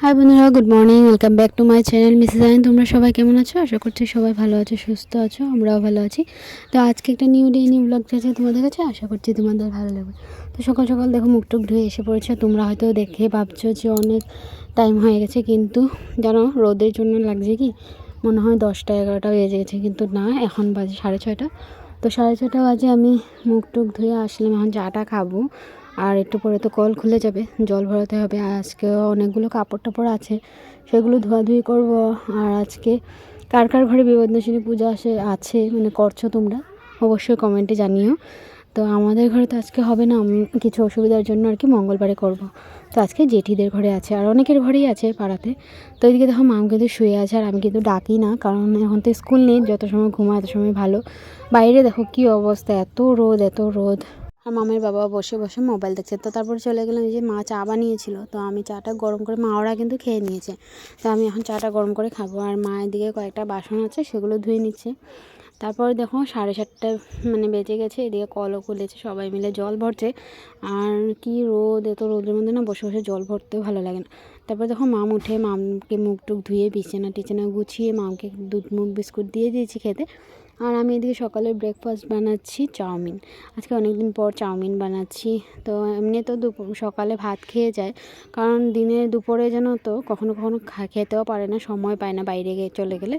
High বন্ধুরা, good morning. Welcome back to my channel Mrs আইন। তোমরা সবাই কেমন আছো? আশা করছি সবাই ভালো আছো, সুস্থ আছো। আমরাও ভালো আছি। তো আজকে একটা নিউ ডে নিউ ব্লগ চাইছে তোমাদের কাছে, আশা করছি তোমাদের ভালো লাগবে। তো সকাল সকাল দেখো মুখ টুক ধুয়ে এসে পড়েছে। তোমরা হয়তো দেখে ভাবছো যে অনেক টাইম হয়ে গেছে, কিন্তু জানো রোদের জন্য লাগছে কি মনে হয় 10টা 11টা বেজে গেছে, কিন্তু না, এখন বাজে 6:30। তো 6:30 বাজে আমি মুখ টুক ধুয়ে আসলাম, এখন চাটা খাবো। আর একটু পরে তো কল খুলে যাবে, জল ভরাতে হবে। আর আজকেও অনেকগুলো কাপড় টাপড় আছে, সেগুলো ধোয়াধুয়ি করব। আর আজকে কার কার ঘরে বিপদনাশিনী পূজা আছে মানে করছো তোমরা, অবশ্যই কমেন্টে জানিও। তো আমাদের ঘরে তো আজকে হবে না, আমি কিছু অসুবিধার জন্য আর কি মঙ্গলবারে করব। তো আজকে জেঠিদের ঘরে আছে, আর অনেকের ঘরেই আছে পাড়াতে। তো এদিকে দেখো মাম কিন্তু শুয়ে আছে, আর আমি কিন্তু ডাকি না, কারণ এখন তো স্কুল নেই, যত সময় ঘুমায় এত সময় ভালো। বাইরে দেখো কি অবস্থা, এত রোদ এত রোদ। আর মামের বাবা বসে বসে মোবাইল দেখছে। তো তারপর চলে গেলাম, এই যে মা চা বানিয়েছিল, তো আমি চাটা গরম করে, মা ওরা কিন্তু খেয়ে নিয়েছে। তো আমি এখন চাটা গরম করে খাবো। আর মায়ের দিকে কয়েকটা বাসন আছে, সেগুলো ধুয়ে নিচ্ছে। তারপরে দেখো 7:30 মানে বেজে গেছে, এদিকে কলও খুলেছে, সবাই মিলে জল ভরছে। আর কি রোদ, এত রোদের মধ্যে না বসে বসে জল ভরতেও ভালো লাগে না। তারপর দেখো মাম উঠে, মামকে মুখ টুক ধুয়ে বিছানা টিছানা গুছিয়ে মামকে দুধ মুখ বিস্কুট দিয়ে দিয়েছি খেতে। আর আমি এদিকে সকালে ব্রেকফাস্ট বানাচ্ছি চাউমিন। আজকে অনেক দিন পর চাউমিন বানাচ্ছি। তো এমনি তো সকালে ভাত খেয়ে যায়, কারণ দিনে দুপুরে যেন তো কখনো কখনো খেতেও পারে না, সময় পায় না বাইরে গিয়ে চলে গেলে।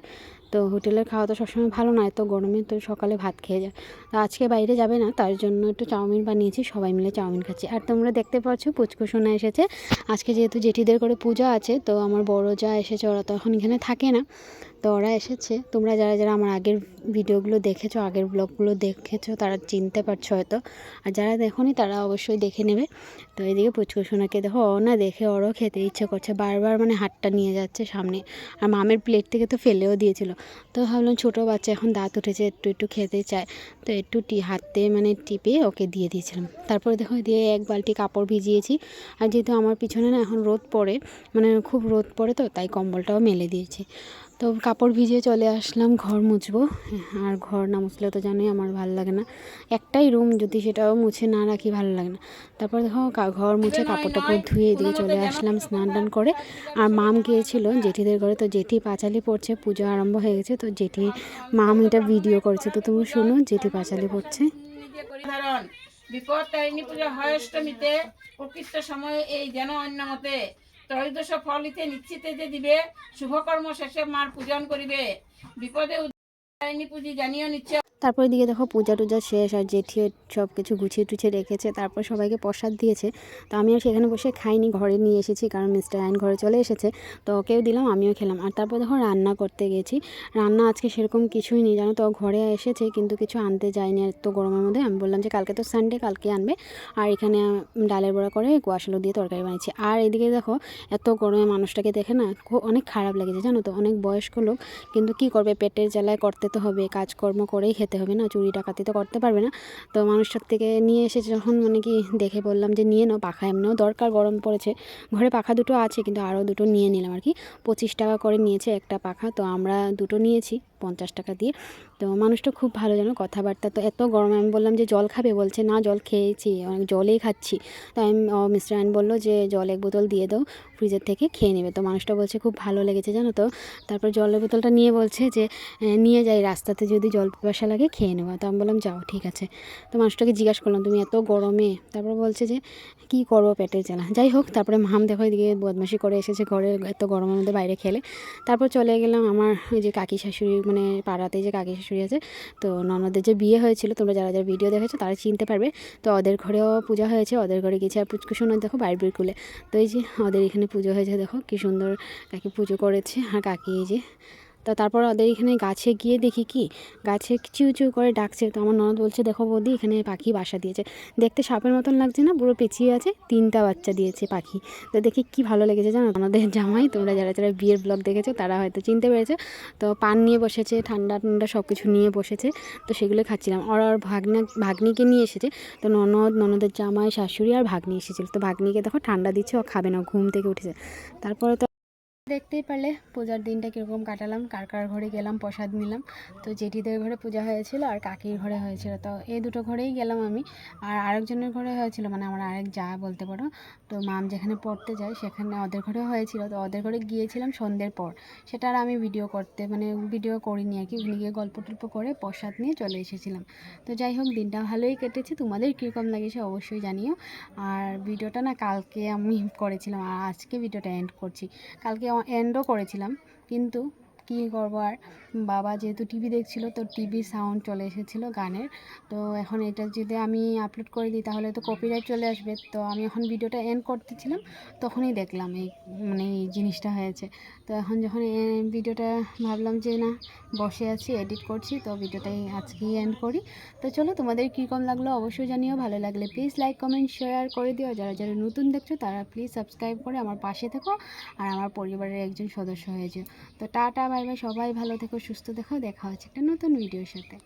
তো হোটেলের খাওয়া তো সবসময় ভালো নয়, তো গরমে তো সকালে ভাত খেয়ে যায়। তো আজকে বাইরে যাবে না, তার জন্য একটু চাউমিন বানিয়েছি, সবাই মিলে চাউমিন খাচ্ছি। আর তোমরা দেখতে পাচ্ছ পুচকু সোনা এসেছে। আজকে যেহেতু জেঠিদের করে পূজা আছে, তো আমার বড় যা এসেছে, ওরা তো এখন এখানে থাকে না, তো ওরা এসেছে। তোমরা যারা যারা আমার আগের ভিডিওগুলো দেখেছো, আগের ব্লগগুলো দেখেছো, তারা চিনতে পারছো হয়তো। আর যারা দেখোনি তারা অবশ্যই দেখে নেবে। তো এদিকে পুচকু সোনাকে দেখো, ও না দেখে ওরও খেতে ইচ্ছে করছে, বারবার মানে হাতটা নিয়ে যাচ্ছে সামনে। আর মামের প্লেট থেকে তো ফেলেও দিয়েছিল। তো ভাবলাম ছোটো বাচ্চা, এখন দাঁত উঠেছে, একটু একটু খেতে চায়, তো একটু হাতে মানে টিপে ওকে দিয়ে দিয়েছিলাম। তারপরে দেখো দিয়ে এক বালতি কাপড় ভিজিয়েছি। আর যেহেতু আমার পিছনে না এখন রোদ পড়ে, মানে খুব রোদ পড়ে, তো তাই কম্বলটাও মেলে দিয়েছি। তো কাপড় ভিজিয়ে চলে আসলাম ঘর মুছবো। আর ঘর না মুছলে তো জানোই আমার ভালো লাগে না, একটাই রুম, যদি সেটাও মুছে না রাখি ভালো লাগে না। তারপর দেখো ঘর মুছে কাপড় টাপড় ধুয়ে দিয়ে চলে আসলাম স্নান টান করে। আর মাম গিয়েছিল জেঠিদের ঘরে, তো জেঠি পাঁচালি পড়ছে, পুজো আরম্ভ হয়ে গেছে, তো জেঠি মাম এটা ভিডিও করছে, তো তুমি শুনো জেঠি পাঁচালি পড়ছে। বিপদ তারিণী পূজা হয় অষ্টমীতে, প্রকৃষ্ট সময়ে এই যেন অন্য মতে ত্রয়োদশ ফলিতে নিশ্চিতে যে দিবে, শুভকর্ম শেষে মার পূজন করিবে। বিপদে তারিণী পুজি জানিও নিচ্ছে। তারপরে দিকে দেখো পূজা টুজা শেষ, আর জেঠিও সব কিছু গুছিয়ে টুছিয়ে রেখেছে। তারপর সবাইকে প্রসাদ দিয়েছে। তো আমি আর সেখানে বসে খাইনি, ঘরে নিয়ে এসেছি, কারণ মিস্টার আইন ঘরে চলে এসেছে, তো ওকেও দিলাম, আমিও খেলাম। আর তারপর দেখো রান্না করতে গেছি। রান্না আজকে সেরকম কিছুই নেই জানো তো, ঘরে এসেছে কিন্তু কিছু আনতে যায়নি। আর এত গরমের মধ্যে আমি বললাম যে কালকে তো সানডে, কালকে আনবে। আর এখানে ডালের বড়া করে কুয়াশ আলু দিয়ে তরকারি বানিয়েছি। আর এদিকে দেখো এত গরমে মানুষটাকে দেখে না অনেক খারাপ লেগেছে জানো তো, অনেক বয়স্ক লোক, কিন্তু কি করবে, পেটের জ্বালায় করতে তো হবে, কাজকর্ম করেই খেতে হবে না, চুরি ডাকাতি তো করতে পারবে না। তো মানুষটার থেকে নিয়ে এসে যখন মানে কি দেখে বললাম যে নিয়ে নাও, পাখা এমনিও দরকার, গরম পড়েছে, ঘরে পাখা দুটো আছে, কিন্তু আরও দুটো নিয়ে নিলাম আর কি। 25 টাকা করে নিয়েছে একটা পাখা, তো আমরা দুটো নিয়েছি 50 টাকা দিয়ে। তো মানুষটা খুব ভালো জানো, কথাবার্তা। তো এত গরমে আমি বললাম যে জল খাবে, বলছে না জল খেয়েছি, অনেক জলেই খাচ্ছি। তো আমি মিস্টার আইন বললো যে জল 1 বোতল দিয়ে দাও, ফ্রিজের থেকে খেয়ে নেবে। তো মানুষটা বলছে খুব ভালো লেগেছে জানো তো। তারপর জলের বোতলটা নিয়ে বলছে যে নিয়ে যাই, রাস্তাতে যদি জল পিপাসা লাগে খেয়ে নেবো। তো আমি বললাম যাও ঠিক আছে। তো মানুষটাকে জিজ্ঞাসা করলাম তুমি এত গরমে, তারপর বলছে যে কী করবো, পেটের জ্বালা। যাই হোক, তারপরে মাম দেখো এদিকে বদমাশি করে এসেছে ঘরে, এত গরমের মধ্যে বাইরে খেলে। তারপর চলে গেলাম আমার ওই যে কাকি শাশুড়ি, মানে পাড়াতে যে কাকি শাশুড়ি আছে, তো ননদের যে বিয়ে হয়েছিল, তোমরা যারা যারা ভিডিও দেখেছো তারা চিনতে পারবে। তো ওদের ঘরেও পূজা হয়েছে, ওদের ঘরে গেছে। আর পুচকু সোনার দেখো বাইরের কুলে, তো এই যে ওদের এখানে পুজো হয়েছে, দেখো কী সুন্দর কাকি পুজো করেছে। আর কাকি এই যে, তো তারপর ওদের এখানে গাছে গিয়ে দেখি কি গাছে চিউ চিউ করে ডাকছে। তো আমার ননদ বলছে দেখো বৌদি, এখানে পাখি বাসা দিয়েছে, দেখতে সাপের মতন লাগছে না, পুরো পেঁচিয়ে আছে, 3টা বাচ্চা দিয়েছে পাখি। তো দেখি কি ভালো লেগেছে জানো, আমাদের জামাই, তোমরা যারা যারা বিয়ের ব্লগ দেখেছো তারা হয়তো চিনতে পেরেছো। তো পান নিয়ে বসেছে, ঠান্ডা ঠান্ডা সব কিছু নিয়ে বসেছে, তো সেগুলো খাচ্ছিলাম। আর ভাগ্নিকে নিয়ে এসেছে, তো ননদের জামাই, শাশুড়ি আর ভাগ্নি এসেছিলো। তো ভাগ্নিকে দেখো ঠান্ডা দিচ্ছে, ও খাবে না, ঘুম থেকে উঠেছে। তারপরে তো দেখতেই পারলে পূজার দিনটা কীরকম কাটালাম, কার কার ঘরে গেলাম, প্রসাদ নিলাম। তো জেঠিদের ঘরে পূজা হয়েছিল আর কাকির ঘরে হয়েছিল, তো এই দুটো ঘরেই গেলাম আমি। আর আরেকজনের ঘরে হয়েছিল, মানে আমার আরেক যা বলতে পারো। তো মাম যেখানে পড়তে যায় সেখানে ওদের ঘরে হয়েছিল, তো ওদের ঘরে গিয়েছিলাম সন্ধ্যের পর। সেটা আর আমি ভিডিও করিনি আর কি, ওখানে গিয়ে গল্প টল্প করে প্রসাদ নিয়ে চলে এসেছিলাম। তো যাই হোক, দিনটা ভালোই কেটেছে। তোমাদের কীরকম লাগেছে অবশ্যই জানিও। আর ভিডিওটা না কালকে আমি করেছিলাম, আর আজকে ভিডিওটা এন্ড করছি। কালকে এন্ডও করেছিলাম, কিন্তু কী করবো আর, বাবা যেহেতু টিভি দেখছিল, তো টিভির সাউন্ড চলে এসেছিলো গানের। তো এখন এটা যদি আমি আপলোড করে দিই তাহলে তো কপিরাইট চলে আসবে। তো আমি এখন ভিডিওটা এন্ড করতেছিলাম, তখনই দেখলাম এই জিনিসটা হয়েছে। তো এখন যখন ভিডিওটা ভাবলাম যে না, বসে আছি এডিট করছি, তো ভিডিওটাই আজকেই এন্ড করি। তো চলো, তোমাদের কীরকম লাগলো অবশ্যই জানিও। ভালো লাগলে প্লিজ লাইক কমেন্ট শেয়ার করে দিও। যারা যারা নতুন দেখছো তারা প্লিজ সাবস্ক্রাইব করে আমার পাশে থেকো আর আমার পরিবারের একজন সদস্য হয়েছে। তো টাটা, বাই বাই, সবাই ভালো থেকো, সুস্থ দেখো, দেখা হচ্ছে একটা নতুন ভিডিওর সাথে।